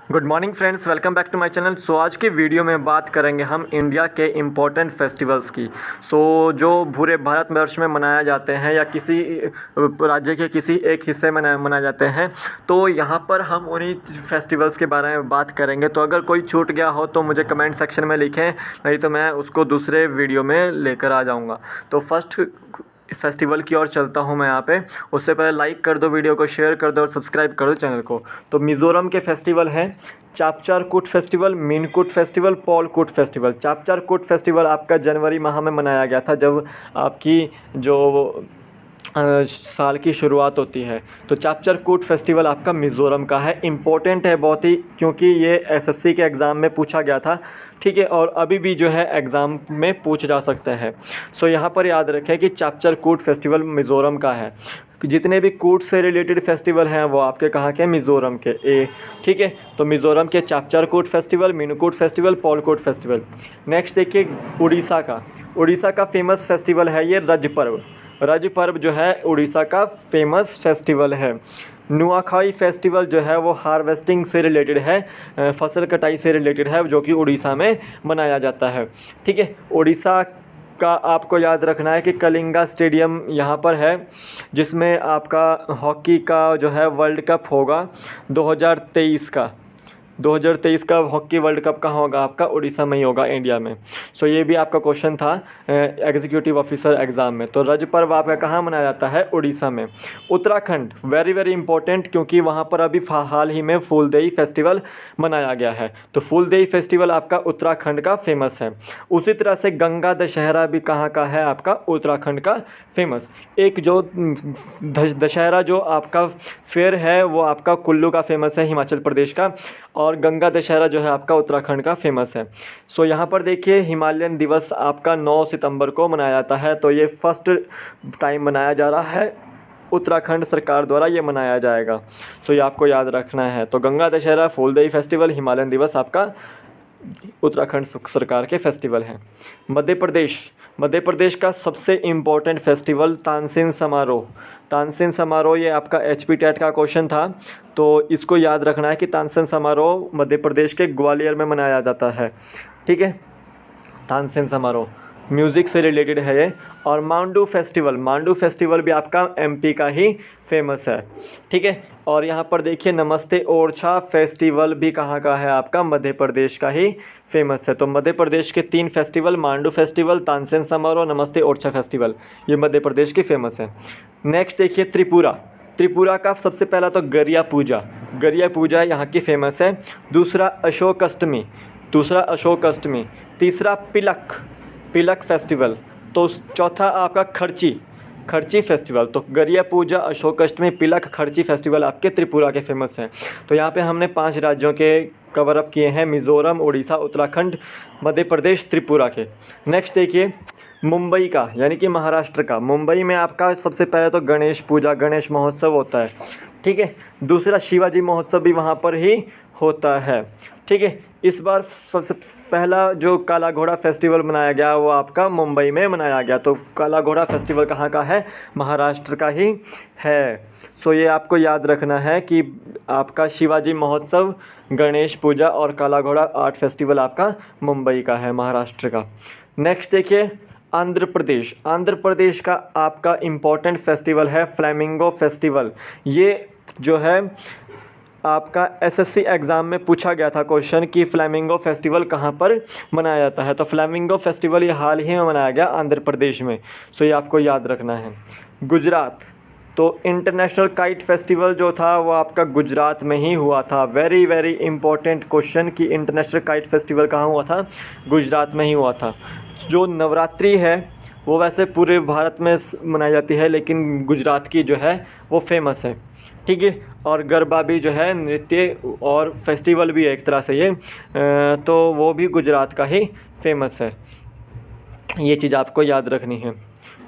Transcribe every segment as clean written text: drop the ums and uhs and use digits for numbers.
Good morning friends, welcome back to my channel. So आज के video में बात करेंगे हम इंडिया के इम्पोर्टेंट फेस्टिवल्स की। जो पूरे भारतवर्ष में मनाया जाते हैं या किसी राज्य के किसी एक हिस्से में मनाए जाते हैं, तो यहाँ पर हम उन्हीं फेस्टिवल्स के बारे में बात करेंगे। तो अगर कोई छूट गया हो तो मुझे कमेंट सेक्शन में लिखें, नहीं तो मैं उसको दूसरे वीडियो में लेकर आ जाऊँगा। तो फर्स्ट फेस्टिवल की ओर चलता हूँ मैं यहाँ पे। उससे पहले लाइक कर दो वीडियो को, शेयर कर दो और सब्सक्राइब कर दो चैनल को। तो मिज़ोरम के फेस्टिवल हैं चापचारकूट फेस्टिवल, मीनकूट फेस्टिवल, पॉलकूट फेस्टिवल। चापचारकूट फेस्टिवल आपका जनवरी माह में मनाया गया था, जब आपकी जो साल की शुरुआत होती है। तो चापचारकूट फेस्टिवल आपका मिज़ोरम का है। इम्पोर्टेंट है बहुत ही, क्योंकि ये एसएससी के एग्ज़ाम में पूछा गया था, ठीक है, और अभी भी जो है एग्ज़ाम में पूछ जा सकते हैं। यहाँ पर याद रखें कि चापचारकूट फेस्टिवल मिज़ोरम का है। जितने भी कूट से रिलेटेड फेस्टिवल हैं वो आपके कहाँ के, मिज़ोरम के। ठीक है, तो मिज़ोरम के चापचारकूट फेस्टिवल, मीनकूट फेस्टिवल, पॉलकूट फेस्टिवल। नेक्स्ट देखिए उड़ीसा का फेमस फेस्टिवल है ये रज पर्व। रज पर्व जो है उड़ीसा का फेमस फेस्टिवल है। नुआखाई फेस्टिवल जो है वो हार्वेस्टिंग से रिलेटेड है, फसल कटाई से रिलेटेड है, जो कि उड़ीसा में मनाया जाता है। ठीक है, उड़ीसा का आपको याद रखना है कि कलिंगा स्टेडियम यहाँ पर है, जिसमें आपका हॉकी का जो है वर्ल्ड कप होगा 2023 का हॉकी वर्ल्ड कप कहाँ होगा, आपका उड़ीसा में ही होगा, इंडिया में। ये भी आपका क्वेश्चन था एग्जीक्यूटिव ऑफिसर एग्ज़ाम में। तो रज पर्व आपका कहाँ मनाया जाता है, उड़ीसा में। उत्तराखंड वेरी वेरी इंपॉर्टेंट, क्योंकि वहाँ पर अभी हाल ही में फूलदेई फेस्टिवल मनाया गया है। तो फूलदेई फेस्टिवल आपका उत्तराखंड का फेमस है। उसी तरह से गंगा दशहरा भी कहाँ का है, आपका उत्तराखंड का फेमस। एक जो दशहरा जो आपका फेयर है वो आपका कुल्लू का फेमस है, हिमाचल प्रदेश का, और गंगा दशहरा जो है आपका उत्तराखंड का फेमस है। यहाँ पर देखिए हिमालयन दिवस आपका 9 सितंबर को मनाया जाता है। तो ये फर्स्ट टाइम मनाया जा रहा है, उत्तराखंड सरकार द्वारा ये मनाया जाएगा। ये आपको याद रखना है। तो गंगा दशहरा, फूलदेई फेस्टिवल, हिमालयन दिवस आपका उत्तराखंड सरकार के फेस्टिवल हैं। मध्य प्रदेश का सबसे इम्पोर्टेंट फेस्टिवल तानसेन समारोह। ये आपका HP टेट का क्वेश्चन था, तो इसको याद रखना है कि तानसेन समारोह मध्य प्रदेश के ग्वालियर में मनाया जाता है। ठीक है, तानसेन समारोह म्यूज़िक से रिलेटेड है ये। और मांडू फेस्टिवल भी आपका MP का ही फेमस है। ठीक है, और यहाँ पर देखिए नमस्ते ओरछा फेस्टिवल भी कहाँ का है, आपका मध्य प्रदेश का ही फेमस है। तो मध्य प्रदेश के 3 फेस्टिवल, मांडू फेस्टिवल, तानसेन समारोह, नमस्ते ओरछा फेस्टिवल, ये मध्य प्रदेश की फेमस है। नेक्स्ट देखिए त्रिपुरा का सबसे पहला तो गरिया पूजा यहाँ की फेमस है। दूसरा अशोक अष्टमी, तीसरा पिलक फेस्टिवल, तो चौथा आपका खर्ची फेस्टिवल। तो गरिया पूजा, अशोक अष्टमी, पिलक, खर्ची फेस्टिवल आपके त्रिपुरा के फेमस हैं। तो यहाँ पे हमने 5 राज्यों के कवर अप किए हैं, मिज़ोरम, उड़ीसा, उत्तराखंड, मध्य प्रदेश, त्रिपुरा के। नेक्स्ट देखिए मुंबई का, यानी कि महाराष्ट्र का। मुंबई में आपका सबसे पहले तो गणेश महोत्सव होता है। ठीक है, दूसरा शिवाजी महोत्सव भी वहाँ पर ही होता है। ठीक है, इस बार सबसे पहला जो काला घोड़ा फेस्टिवल मनाया गया वो आपका मुंबई में मनाया गया। तो काला घोड़ा फेस्टिवल कहाँ का है, महाराष्ट्र का ही है। ये आपको याद रखना है कि आपका शिवाजी महोत्सव, गणेश पूजा और काला घोड़ा आर्ट फेस्टिवल आपका मुंबई का है, महाराष्ट्र का। नेक्स्ट देखिए आंध्र प्रदेश का आपका इम्पोर्टेंट फेस्टिवल है फ्लैमिंगो फेस्टिवल। ये जो है आपका SSC एग्ज़ाम में पूछा गया था क्वेश्चन कि फ्लैमिंगो फेस्टिवल कहाँ पर मनाया जाता है। तो फ्लैमिंगो फेस्टिवल ये हाल ही में मनाया गया आंध्र प्रदेश में। ये आपको याद रखना है। गुजरात, तो इंटरनेशनल काइट फेस्टिवल जो था वो आपका गुजरात में ही हुआ था। वेरी वेरी इंपॉर्टेंट क्वेश्चन कि इंटरनेशनल काइट फेस्टिवल कहाँ हुआ था, गुजरात में ही हुआ था। जो नवरात्रि है वो वैसे पूरे भारत में मनाई जाती है, लेकिन गुजरात की जो है वो फेमस है। ठीक है, और गरबा भी जो है नृत्य और फेस्टिवल भी है एक तरह से ये, तो वो भी गुजरात का ही फेमस है। ये चीज़ आपको याद रखनी है।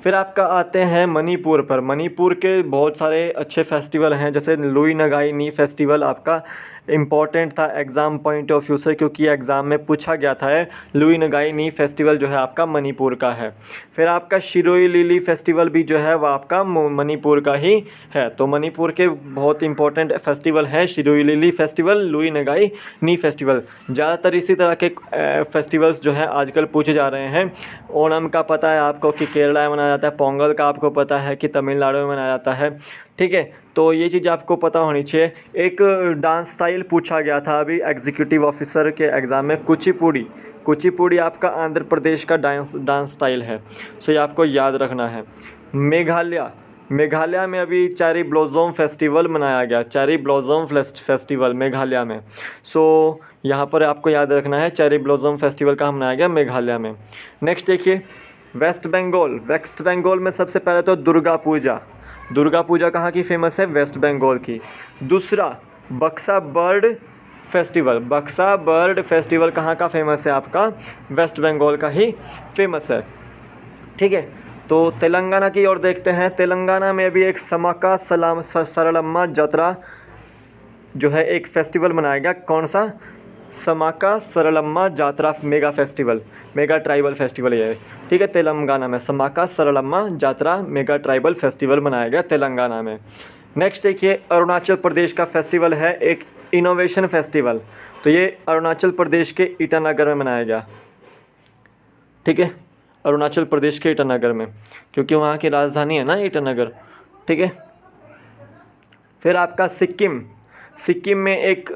फिर आपका आते हैं मणिपुर पर। मणिपुर के बहुत सारे अच्छे फेस्टिवल हैं, जैसे लुई नगाई नी फेस्टिवल आपका इम्पॉर्टेंट था एग्ज़ाम पॉइंट ऑफ व्यू से, क्योंकि एग्ज़ाम में पूछा गया था। लुई नगाई नी फेस्टिवल जो है आपका मणिपुर का है। फिर आपका शिरोई लिली फेस्टिवल भी जो है वह आपका मणिपुर का ही है। तो मणिपुर के बहुत इंपॉर्टेंट फेस्टिवल हैं शिरोई लिली फेस्टिवल, लुई नगाई नी फेस्टिवल। ज़्यादातर इसी तरह के फेस्टिवल्स जो है आजकल पूछे जा रहे हैं। ओणम का पता है आपको कि केरला में मनाया जाता है, पोंगल का आपको पता है कि तमिलनाडु में मनाया जाता है। ठीक है, तो ये चीज़ आपको पता होनी चाहिए। एक डांस स्टाइल पूछा गया था अभी एग्जीक्यूटिव ऑफिसर के एग्ज़ाम में, कुचिपुड़ी। कुचिपुड़ी आपका आंध्र प्रदेश का डांस स्टाइल है, सो ये आपको याद रखना है। मेघालय में अभी चेरी ब्लॉसम फेस्टिवल मनाया गया, चेरी ब्लॉसम फेस्टिवल मेघालय में। सो यहाँ पर आपको याद रखना है चेरी ब्लॉसम फेस्टिवल कहाँ मनाया गया, मेघालय में। नेक्स्ट देखिए वेस्ट बंगाल में सबसे पहले तो दुर्गा पूजा कहाँ की फेमस है, वेस्ट बंगाल की। दूसरा बक्सा बर्ड फेस्टिवल कहाँ का फेमस है आपका, वेस्ट बंगाल का ही फेमस है। ठीक है, तो तेलंगाना की ओर देखते हैं। तेलंगाना में अभी एक समाका सरलम्मा जात्रा जो है एक फेस्टिवल मनाया गया। कौन सा, समाका सरलम्मा जात्रा मेगा ट्राइबल फेस्टिवल ये है। ठीक है, तेलंगाना में समाका सरलम्मा जात्रा मेगा ट्राइबल फेस्टिवल मनाया गया तेलंगाना में। नेक्स्ट देखिए अरुणाचल प्रदेश का फेस्टिवल है एक इनोवेशन फेस्टिवल। तो ये अरुणाचल प्रदेश के ईटानगर में मनाया गया। ठीक है, अरुणाचल प्रदेश के ईटानगर में, क्योंकि वहाँ की राजधानी है ना ईटानगर। ठीक है, फिर आपका सिक्किम में एक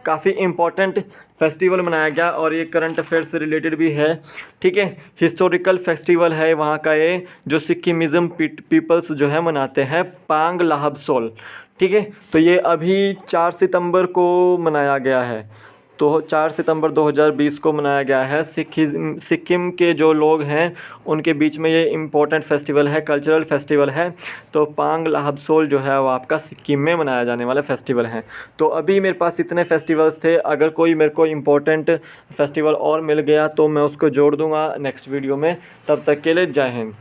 काफ़ी इम्पॉर्टेंट फेस्टिवल मनाया गया और ये करंट अफेयर से रिलेटेड भी है। ठीक है, हिस्टोरिकल फेस्टिवल है वहाँ का ये, जो सिक्किमिज़म पीपल्स जो है मनाते हैं, पांग लाहबसोल। ठीक है, तो ये अभी 4 सितंबर को मनाया गया है। तो 4 सितंबर 2020 को मनाया गया है। सिक्किम के जो लोग हैं उनके बीच में ये इम्पोर्टेंट फेस्टिवल है, कल्चरल फेस्टिवल है। तो पांग लाहबसोल जो है वो आपका सिक्किम में मनाया जाने वाला फेस्टिवल है। तो अभी मेरे पास इतने फेस्टिवल्स थे। अगर कोई मेरे को इम्पोर्टेंट फेस्टिवल और मिल गया तो मैं उसको जोड़ दूँगा नेक्स्ट वीडियो में। तब तक के लिए जय हिंद।